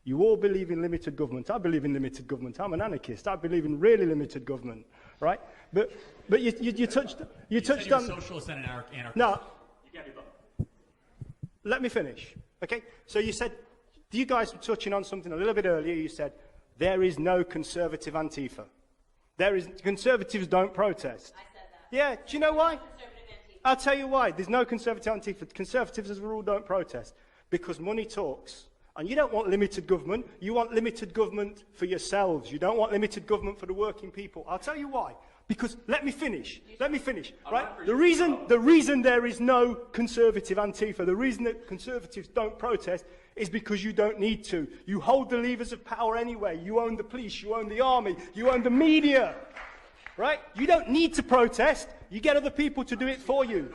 You all believe in limited government. I believe in limited government. I'm an anarchist. I believe in really limited government, right? But you touched on socialist and an anarchist. No. You can't be both. Let me finish. Okay? So you said, you guys were touching on something a little bit earlier. You said there is no conservative Antifa. Conservatives don't protest. I said that. Yeah. Do you know why? Conservative Antifa. I'll tell you why. There's no conservative Antifa. Conservatives, as a rule, don't protest because money talks. And you don't want limited government. You want limited government for yourselves. You don't want limited government for the working people. I'll tell you why. Because, let me finish, right? The reason there is no conservative Antifa, the reason that conservatives don't protest is because you don't need to. You hold the levers of power anyway. You own the police, you own the army, you own the media, right? You don't need to protest. You get other people to do it for you.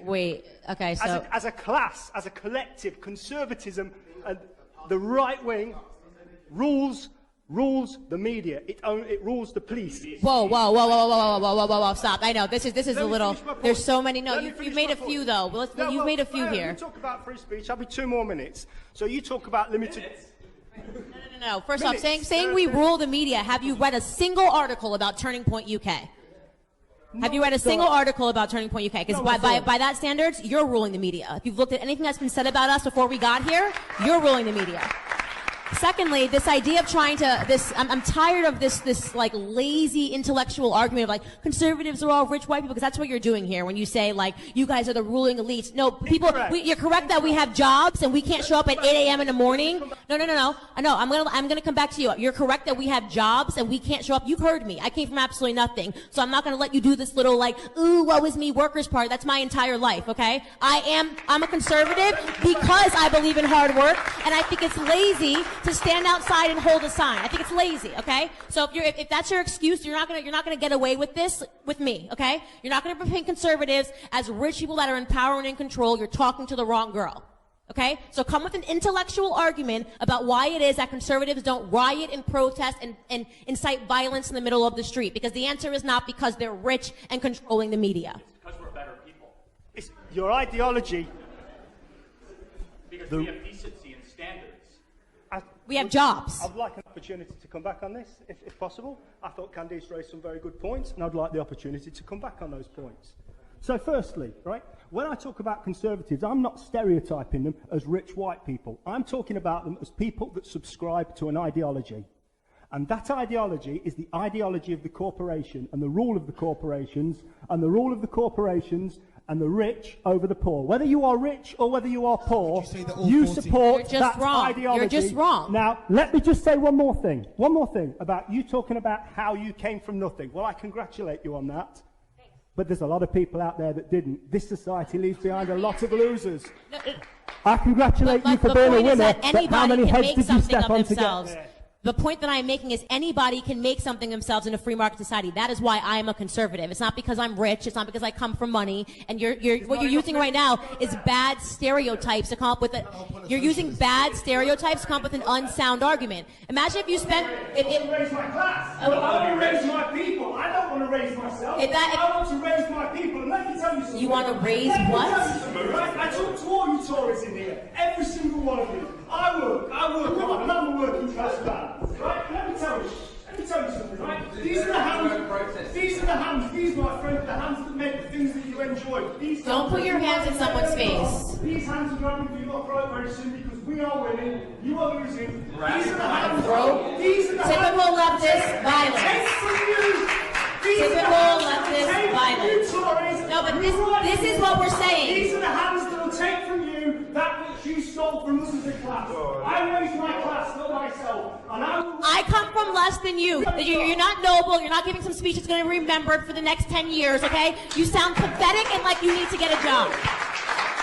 Wait, okay, so... As a class, as a collective, conservatism and the right wing rules the media. It rules the police. Whoa, stop. I know, this is a little... There's so many... No, you've made a few, though. You've made a few here. You talk about free speech. I'll be 2 more minutes. So you talk about limited... No. First off, saying we rule the media, have you read a single article about Turning Point UK? Have you read a single article about Turning Point UK? Because by that standards, you're ruling the media. If you've looked at anything that's been said about us before we got here, you're ruling the media. Secondly, this idea of trying to, I'm tired of this like lazy intellectual argument of like conservatives are all rich white people, because that's what you're doing here when you say like you guys are the ruling elites. No, people, you're correct that we have jobs and we can't show up at 8 a.m. in the morning. No. I'm gonna come back to you. You're correct that we have jobs and we can't show up. You heard me. I came from absolutely nothing, so I'm not gonna let you do this little like ooh woe is me workers part. That's my entire life. Okay, I'm a conservative because I believe in hard work, and I think it's lazy to stand outside and hold a sign. I think it's lazy, okay? So if that's your excuse, you're not gonna get away with this with me, okay? You're not gonna paint conservatives as rich people that are in power and in control. You're talking to the wrong girl, okay? So come with an intellectual argument about why it is that conservatives don't riot and protest and incite violence in the middle of the street, because the answer is not because they're rich and controlling the media. It's because we're better people. It's your ideology. Because we have decency and standards. We have jobs. I'd like an opportunity to come back on this, if possible. I thought Candace raised some very good points, and I'd like the opportunity to come back on those points. So firstly, right, when I talk about conservatives, I'm not stereotyping them as rich white people. I'm talking about them as people that subscribe to an ideology. And that ideology is the ideology of the corporation and the rule of the corporations and the rule of the corporations and the rich over the poor. Whether you are rich or whether you are poor, you support that ideology. You're just wrong. Now, let me just say one more thing about you talking about how you came from nothing. Well, I congratulate you on that. Thanks. But there's a lot of people out there that didn't. This society leaves behind a lot of losers. I congratulate you for being a winner, but how many heads did you step on to get there? The point that I'm making is anybody can make something themselves in a free market society. That is why I am a conservative. It's not because I'm rich. It's not because I come from money. And what you're using right now is bad stereotypes to come up with it. You're using bad stereotypes to come up with an unsound argument. Imagine if you spent... I want to raise my class. I want to raise my people. I don't want to raise myself. I want to raise my people. And let me tell you something. You want to raise what? I talk to all you Tories in here. Every single one of you. I work hard, and I'm a working class man. Right? Let me tell you something, right? These are the hands, my friend, the hands that make the things that you enjoy. Don't put your hands in someone's face. These hands are going to be upright very soon because we are winning, you are losing. These are the hands, Typical leftist violence. Take from you. Typical leftist violence. No, but this is what we're saying. These are the hands that will take from you that which you stole from us as a class. I raised my class, not myself. And I come from less than you. You're not noble. You're not giving some speech that's going to be remembered for the next 10 years, okay? You sound pathetic and like you need to get a job.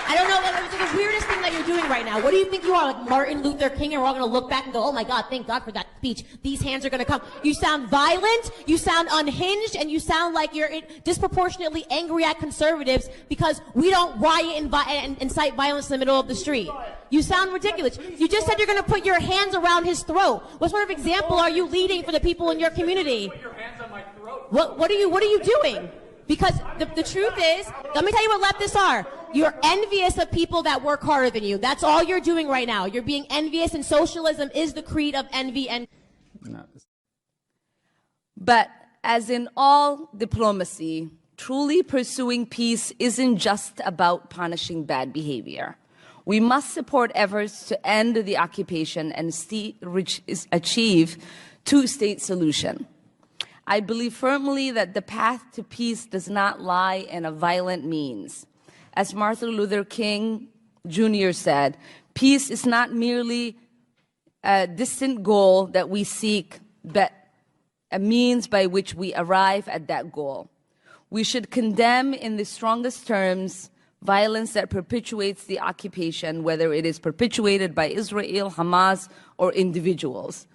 I don't know, it's the weirdest thing that you're doing right now. What do you think you are, like Martin Luther King, and we're all going to look back and go, oh my God, thank God for that speech. These hands are going to come. You sound violent, you sound unhinged, and you sound like you're disproportionately angry at conservatives because we don't riot and incite violence in the middle of the street. You sound ridiculous. You just said you're going to put your hands around his throat. What sort of example are you leading for the people in your community? Put your hands on my throat. What are you doing? Because the truth is, let me tell you what leftists are. You're envious of people that work harder than you. That's all you're doing right now. You're being envious, and socialism is the creed of envy and... But as in all diplomacy, truly pursuing peace isn't just about punishing bad behavior. We must support efforts to end the occupation and achieve two-state solution. I believe firmly that the path to peace does not lie in a violent means. As Martin Luther King Jr. said, peace is not merely a distant goal that we seek, but a means by which we arrive at that goal. We should condemn in the strongest terms violence that perpetuates the occupation, whether it is perpetuated by Israel, Hamas, or individuals.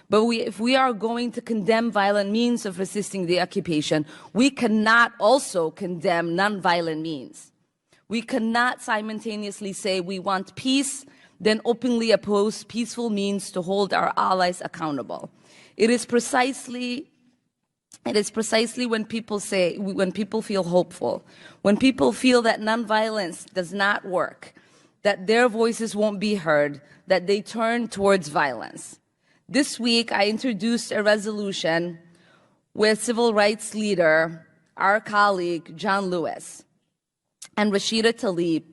But if we are going to condemn violent means of resisting the occupation, we cannot also condemn nonviolent means. We cannot simultaneously say we want peace, then openly oppose peaceful means to hold our allies accountable. It is precisely when people feel hopeful, when people feel that nonviolence does not work, that their voices won't be heard, that they turn towards violence. This week, I introduced a resolution with civil rights leader, our colleague, John Lewis, and Rashida Tlaib,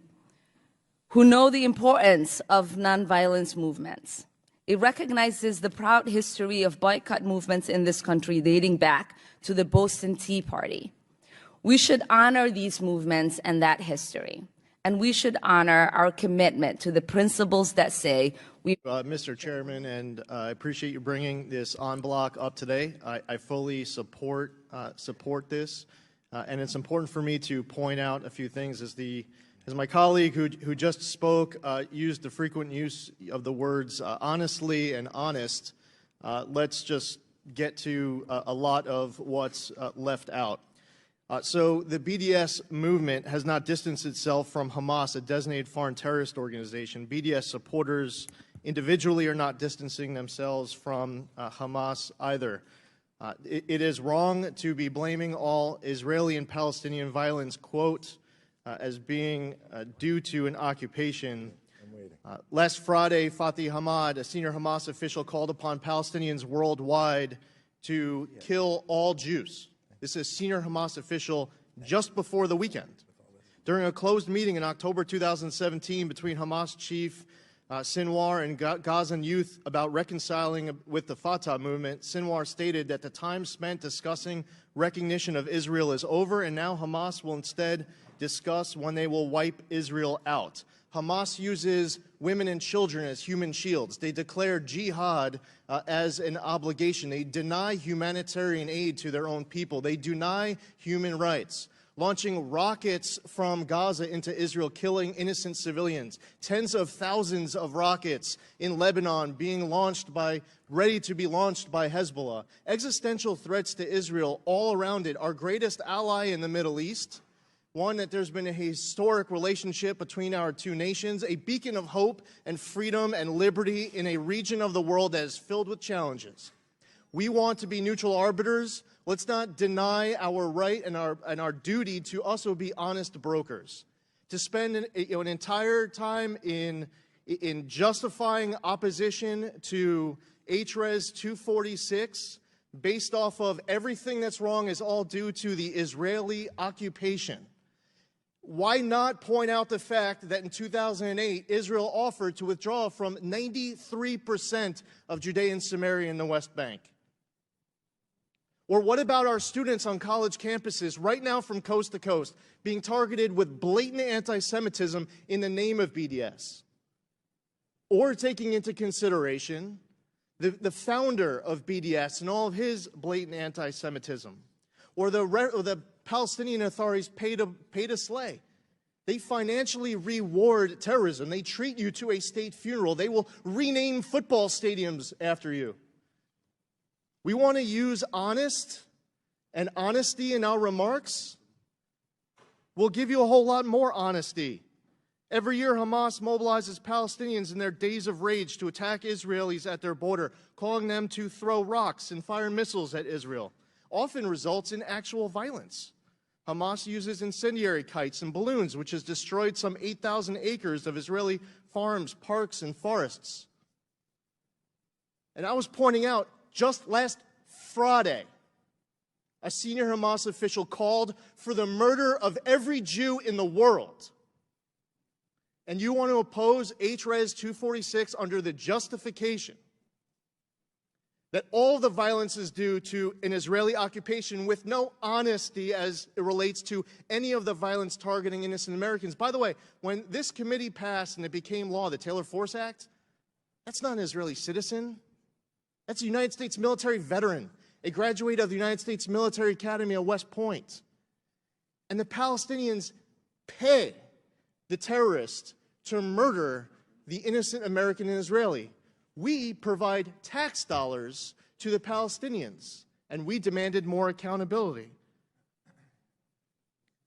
who know the importance of nonviolence movements. It recognizes the proud history of boycott movements in this country dating back to the Boston Tea Party. We should honor these movements and that history, and we should honor our commitment to the principles that say we... Mr. Chairman, and I appreciate you bringing this en bloc up today. I fully support this, and it's important for me to point out a few things as my colleague who just spoke used the frequent use of the words honestly and honest. Let's just get to a lot of what's left out. So the BDS movement has not distanced itself from Hamas, a designated foreign terrorist organization. BDS supporters individually are not distancing themselves from Hamas either. It is wrong to be blaming all Israeli and Palestinian violence, quote, as being due to an occupation. Last Friday, Fatih Hamad, a senior Hamas official, called upon Palestinians worldwide to kill all Jews. This is a senior Hamas official just before the weekend. During a closed meeting in October 2017 between Hamas chief Sinwar and Gazan youth about reconciling with the Fatah movement, Sinwar stated that the time spent discussing recognition of Israel is over, and now Hamas will instead discuss when they will wipe Israel out. Hamas uses women and children as human shields. They declare jihad as an obligation. They deny humanitarian aid to their own people. They deny human rights, launching rockets from Gaza into Israel, killing innocent civilians. Tens of thousands of rockets in Lebanon being ready to be launched by Hezbollah. Existential threats to Israel all around it. Our greatest ally in the Middle East, one that there's been a historic relationship between our two nations, a beacon of hope and freedom and liberty in a region of the world that is filled with challenges. We want to be neutral arbiters. Let's not deny our right and our duty to also be honest brokers. To spend an entire time in justifying opposition to HRES 246 based off of everything that's wrong is all due to the Israeli occupation. Why not point out the fact that in 2008, Israel offered to withdraw from 93% of Judea and Samaria in the West Bank? Or what about our students on college campuses right now from coast to coast being targeted with blatant anti-Semitism in the name of BDS? Or taking into consideration the founder of BDS and all of his blatant anti-Semitism? Or the Palestinian authorities pay to slay. They financially reward terrorism. They treat you to a state funeral. They will rename football stadiums after you. We want to use honest and honesty in our remarks. We'll give you a whole lot more honesty. Every year, Hamas mobilizes Palestinians in their days of rage to attack Israelis at their border, calling them to throw rocks and fire missiles at Israel. Often results in actual violence. Hamas uses incendiary kites and balloons, which has destroyed some 8,000 acres of Israeli farms, parks, and forests. And I was pointing out, just last Friday, a senior Hamas official called for the murder of every Jew in the world. And you want to oppose HRES 246 under the justification that all the violence is due to an Israeli occupation with no honesty as it relates to any of the violence targeting innocent Americans. By the way, when this committee passed and it became law, the Taylor Force Act, that's not an Israeli citizen. That's a United States military veteran, a graduate of the United States Military Academy at West Point. And the Palestinians pay the terrorist to murder the innocent American and Israeli. We provide tax dollars to the Palestinians, and we demanded more accountability.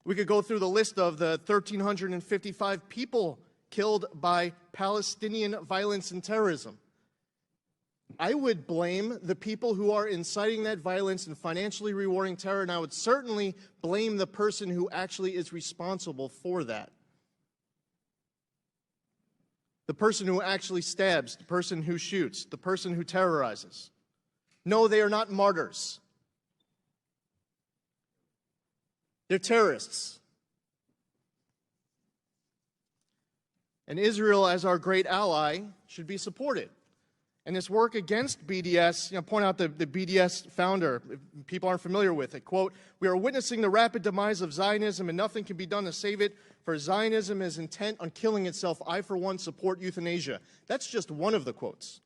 We could go through the list of the 1,355 people killed by Palestinian violence and terrorism. I would blame the people who are inciting that violence and financially rewarding terror, and I would certainly blame the person who actually is responsible for that. The person who actually stabs, the person who shoots, the person who terrorizes. No, they are not martyrs. They're terrorists. And Israel, as our great ally, should be supported. And this work against BDS, point out the BDS founder, if people aren't familiar with it, quote, "We are witnessing the rapid demise of Zionism and nothing can be done to save it, for Zionism is intent on killing itself. I, for one, support euthanasia." That's just one of the quotes.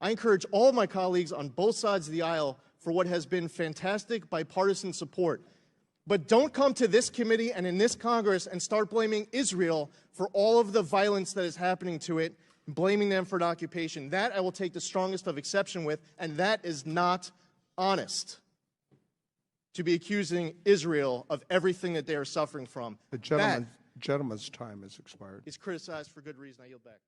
I encourage all of my colleagues on both sides of the aisle for what has been fantastic bipartisan support. But don't come to this committee and in this Congress and start blaming Israel for all of the violence that is happening to it, blaming them for an occupation. That I will take the strongest of exception with, and that is not honest, to be accusing Israel of everything that they are suffering from. The gentleman's time has expired. He's criticized for good reason. I yield back.